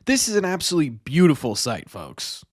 This is an absolutely beautiful sight, folks.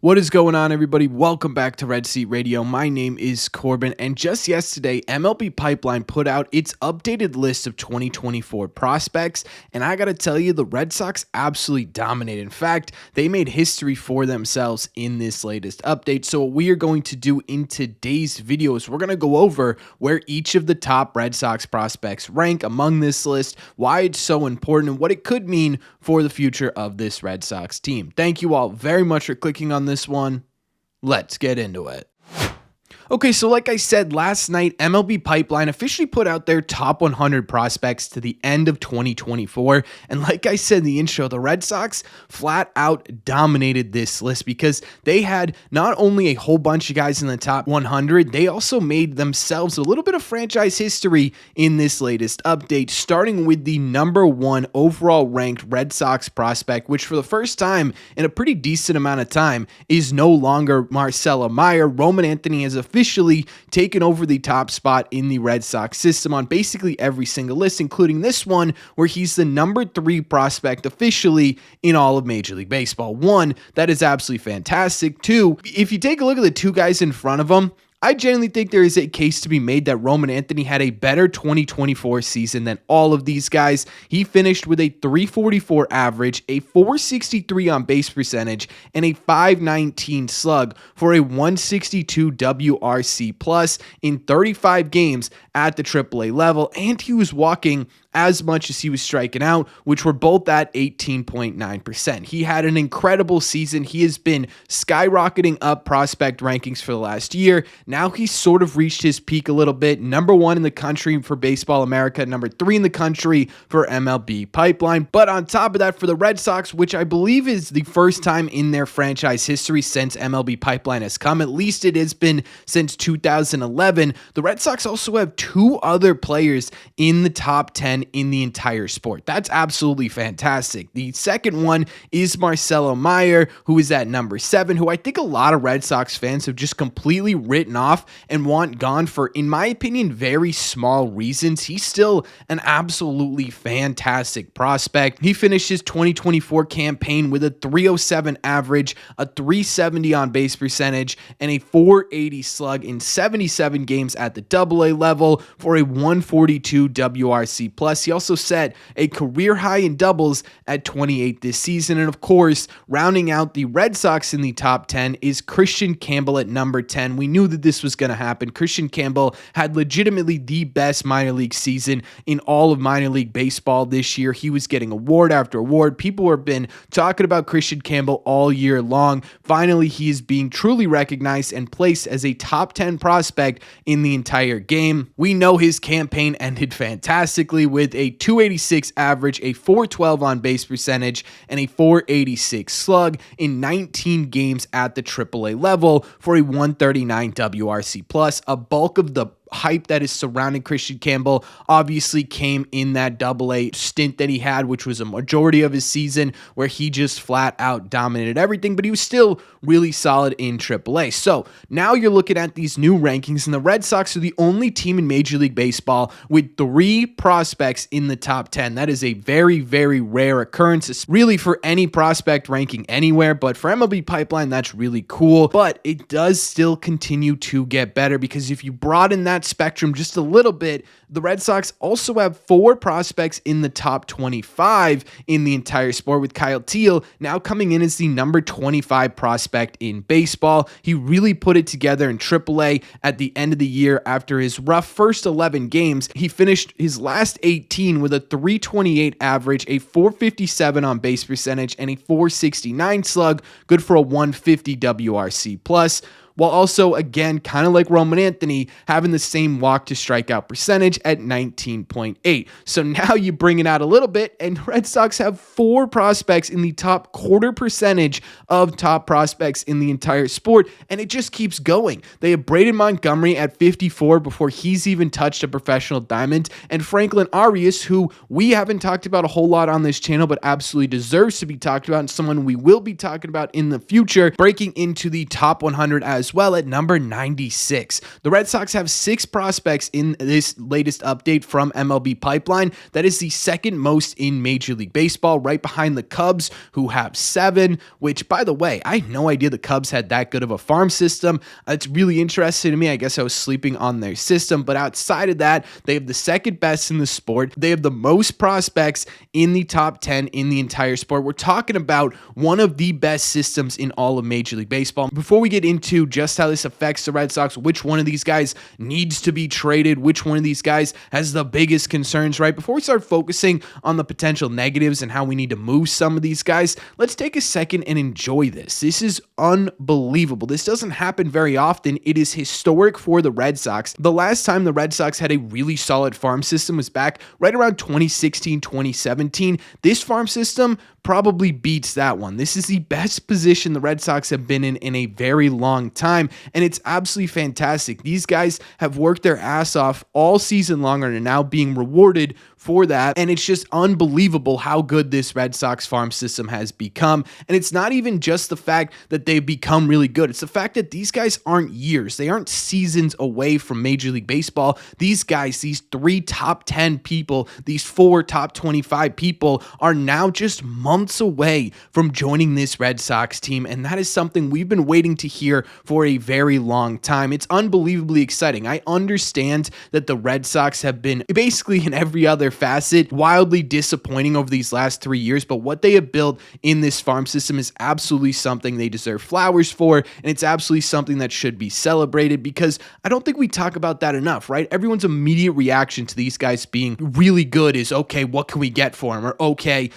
What is going on, everybody? Welcome back to Red Seat Radio. My name is Corbin, and just yesterday, MLB Pipeline put out its updated list of 2024 prospects, and I gotta tell you, the Red Sox absolutely dominated. In fact, they made history for themselves in this latest update. So what we are going to do in today's video is we're gonna go over where each of the top Red Sox prospects rank among this list, why it's so important, and what it could mean for the future of this Red Sox team. Thank you all very much for clicking on this one. Let's get into it. Okay, so like I said last night, MLB Pipeline officially put out their top 100 prospects to the end of 2024. And like I said in the intro, the Red Sox flat out dominated this list because they had not only a whole bunch of guys in the top 100, they also made themselves a little bit of franchise history in this latest update, starting with the #1 overall ranked Red Sox prospect, which for the first time in a pretty decent amount of time is no longer Marcelo Mayer. Roman Anthony has officially taken over the top spot in the Red Sox system on basically every single list, including this one where he's the #3 prospect officially in all of Major League Baseball. One, that is absolutely fantastic. Two, if you take a look at the two guys in front of him, I genuinely think there is a case to be made that Roman Anthony had a better 2024 season than all of these guys. He finished with a .344 average, a .463 on base percentage, and a .519 slug for a .162 WRC plus in 35 games at the AAA level, and he was walking as much as he was striking out, which were both at 18.9%. He had an incredible season. He has been skyrocketing up prospect rankings for the last year. Now he's sort of reached his peak a little bit. #1 in the country for Baseball America, #3 in the country for MLB Pipeline. But on top of that, for the Red Sox, which I believe is the first time in their franchise history since MLB Pipeline has come, at least it has been since 2011, the Red Sox also have two other players in the top 10 in the entire sport. That's absolutely fantastic. The second one is Marcelo Mayer, who is at #7, who I think a lot of Red Sox fans have just completely written off and want gone for, in my opinion, very small reasons. He's still an absolutely fantastic prospect. He finished his 2024 campaign with a .307 average, a .370 on base percentage, and a .480 slug in 77 games at the AA level for a .142 WRC plus. He also set a career high in doubles at 28 this season. And of course, rounding out the Red Sox in the top 10 is Kristian Campbell at #10. We knew that this was going to happen. Kristian Campbell had legitimately the best minor league season in all of minor league baseball this year. He was getting award after award. People have been talking about Kristian Campbell all year long. Finally, he is being truly recognized and placed as a top 10 prospect in the entire game. We know his campaign ended fantastically with a .286 average, a .412 on base percentage, and a .486 slug in 19 games at the AAA level for a .139 WRC plus. A bulk of the hype that is surrounding Kristian Campbell obviously came in that AA stint that he had, which was a majority of his season where he just flat out dominated everything, but he was still really solid in AAA. So now you're looking at these new rankings, and the Red Sox are the only team in Major League Baseball with 3 prospects in the top 10. That is a very, very rare occurrence. It's really for any prospect ranking anywhere, but for MLB Pipeline, that's really cool. But it does still continue to get better, because if you broaden that spectrum just a little bit, the Red Sox also have 4 prospects in the top 25 in the entire sport, with Kyle Teel now coming in as the #25 prospect in baseball. He really put it together in AAA at the end of the year after his rough first 11 games. He finished his last 18 with a .328 average, a .457 on base percentage, and a .469 slug, good for a .150 WRC plus. while also, again, kind of like Roman Anthony, having the same walk to strikeout percentage at 19.8. So now you bring it out a little bit, and Red Sox have 4 prospects in the top quarter percentage of top prospects in the entire sport, and it just keeps going. They have Braden Montgomery at 54 before he's even touched a professional diamond, and Franklin Arias, who we haven't talked about a whole lot on this channel, but absolutely deserves to be talked about, and someone we will be talking about in the future, breaking into the top 100 as as well at number 96. The Red Sox have 6 prospects in this latest update from MLB Pipeline. That is the second most in Major League Baseball, right behind the Cubs, who have 7, which, by the way, I had no idea the Cubs had that good of a farm system. It's really interesting to me. I guess I was sleeping on their system, but outside of that, they have the second best in the sport. They have the most prospects in the top 10 in the entire sport. We're talking about one of the best systems in all of Major League Baseball. Before we get into just how this affects the Red Sox, which one of these guys needs to be traded, which one of these guys has the biggest concerns, right? Before we start focusing on the potential negatives and how we need to move some of these guys, let's take a second and enjoy this. This is unbelievable. This doesn't happen very often. It is historic for the Red Sox. The last time the Red Sox had a really solid farm system was back right around 2016, 2017. This farm system probably beats that one. This is the best position the Red Sox have been in a very long time, and it's absolutely fantastic. These guys have worked their ass off all season long and are now being rewarded for that, and it's just unbelievable how good this Red Sox farm system has become. And it's not even just the fact that they've become really good. It's the fact that these guys aren't years. They aren't seasons away from Major League Baseball. These guys, these 3 top 10 people, these 4 top 25 people are now just months away from joining this Red Sox team, and that is something we've been waiting to hear for a very long time. It's unbelievably exciting. I understand that the Red Sox have been basically in every other facet wildly disappointing over these last 3 years, but what they have built in this farm system is absolutely something they deserve flowers for, and it's absolutely something that should be celebrated, because I don't think we talk about that enough, right? Everyone's immediate reaction to these guys being really good is, okay, what can we get for them? Or, okay,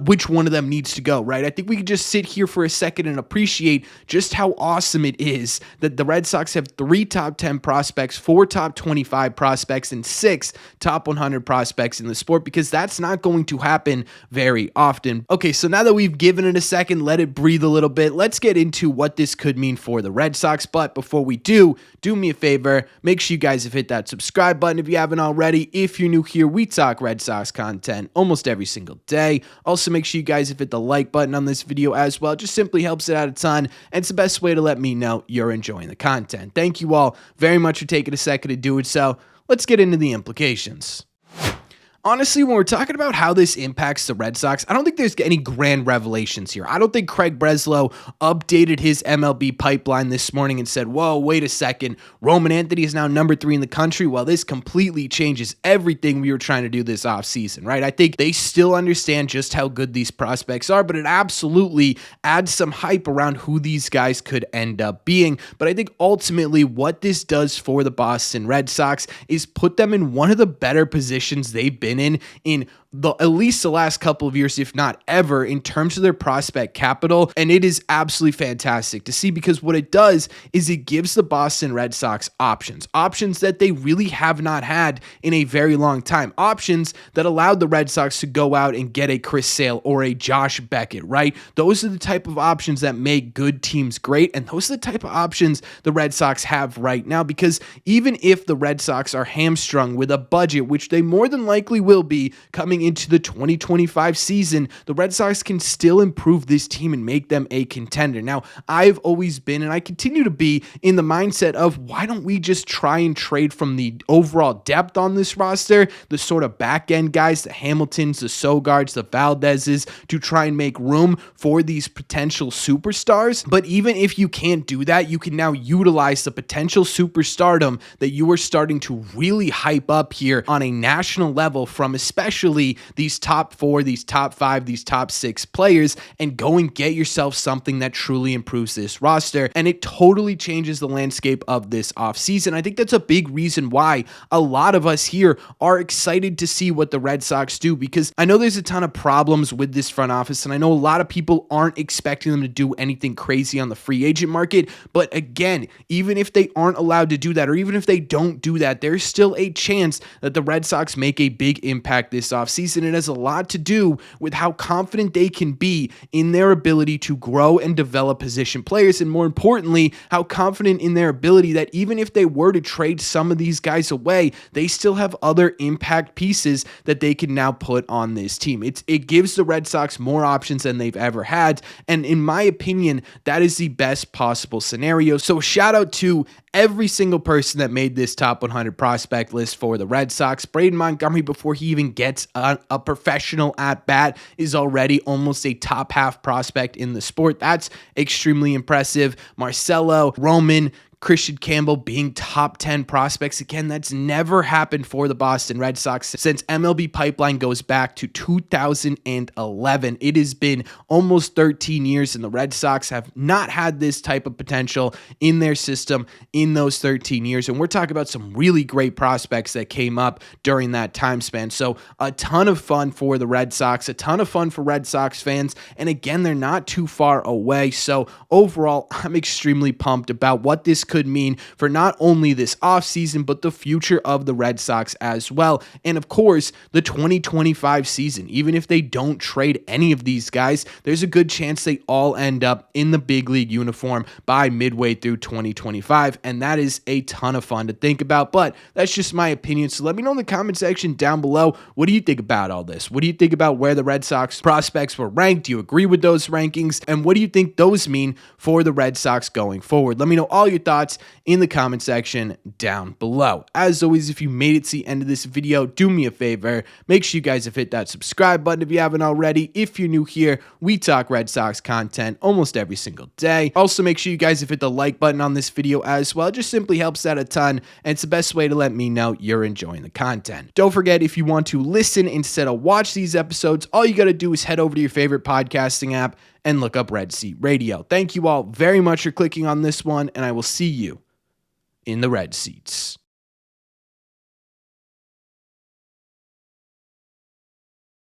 which one of them needs to go, right? I think we could just sit here for a second and appreciate just how awesome it is that the Red Sox have 3 top 10 prospects, 4 top 25 prospects, and 6 top 100 prospects in the sport, because that's not going to happen very often. Okay, so now that we've given it a second, let it breathe a little bit, let's get into what this could mean for the Red Sox. But before we do me a favor, make sure you guys have hit that subscribe button if you haven't already. If you're new here, we talk Red Sox content almost every single day. Also, make sure you guys have hit the like button on this video as well. It just simply helps it out a ton, and it's the best way to let me know you're enjoying the content. Thank you all very much for taking a second to do it. So let's get into the implications. Honestly, when we're talking about how this impacts the Red Sox, I don't think there's any grand revelations here. I don't think Craig Breslow updated his MLB pipeline this morning and said, whoa, wait a second, Roman Anthony is now number 3 in the country. Well, this completely changes everything we were trying to do this offseason, right? I think they still understand just how good these prospects are, but it absolutely adds some hype around who these guys could end up being. But I think ultimately what this does for the Boston Red Sox is put them in one of the better positions they've been in at least the last couple of years, if not ever, in terms of their prospect capital. And it is absolutely fantastic to see, because what it does is it gives the Boston Red Sox options that they really have not had in a very long time. Options that allowed the Red Sox to go out and get a Chris Sale or a Josh Beckett, right? Those are the type of options that make good teams great, and those are the type of options the Red Sox have right now, because even if the Red Sox are hamstrung with a budget, which they more than likely will be coming into the 2025 season, the Red Sox can still improve this team and make them a contender. Now, I've always been, and I continue to be, in the mindset of why don't we just try and trade from the overall depth on this roster, the sort of back end guys, the Hamiltons, the Sogards, the Valdezes, to try and make room for these potential superstars. But even if you can't do that, you can now utilize the potential superstardom that you are starting to really hype up here on a national level from especially these top 4, these top 5, these top 6 players, and go and get yourself something that truly improves this roster. And it totally changes the landscape of this offseason. I think that's a big reason why a lot of us here are excited to see what the Red Sox do, because I know there's a ton of problems with this front office, and I know a lot of people aren't expecting them to do anything crazy on the free agent market. But again, even if they aren't allowed to do that, or even if they don't do that, there's still a chance that the Red Sox make a big impact this offseason. offseason. It has a lot to do with how confident they can be in their ability to grow and develop position players, and more importantly, how confident in their ability that even if they were to trade some of these guys away, they still have other impact pieces that they can now put on this team. It gives the Red Sox more options than they've ever had, and in my opinion, that is the best possible scenario. So shout out to every single person that made this top 100 prospect list for the Red Sox. Braden Montgomery, before he even gets a professional at bat, is already almost a top half prospect in the sport. That's extremely impressive. Marcelo, Roman, Kristian Campbell being top 10 prospects. Again, that's never happened for the Boston Red Sox since MLB pipeline goes back to 2011. It has been almost 13 years, and the Red Sox have not had this type of potential in their system in those 13 years. And we're talking about some really great prospects that came up during that time span. So a ton of fun for the Red Sox, a ton of fun for Red Sox fans. And again, they're not too far away. So overall, I'm extremely pumped about what this could mean for not only this offseason, but the future of the Red Sox as well. And of course, the 2025 season. Even if they don't trade any of these guys, there's a good chance they all end up in the big league uniform by midway through 2025. And that is a ton of fun to think about, but that's just my opinion. So let me know in the comment section down below, what do you think about all this? What do you think about where the Red Sox prospects were ranked? Do you agree with those rankings? And what do you think those mean for the Red Sox going forward? Let me know all your thoughts in the comment section down below. As always, if you made it to the end of this video, do me a favor, make sure you guys have hit that subscribe button if you haven't already. If you're new here, we talk Red Sox content almost every single day. Also, make sure you guys have hit the like button on this video as well. It just simply helps out a ton, and it's the best way to let me know you're enjoying the content. Don't forget, if you want to listen instead of watch these episodes, all you got to do is head over to your favorite podcasting app and look up Red Seat Radio. Thank you all very much for clicking on this one, and I will see you in the Red Seats.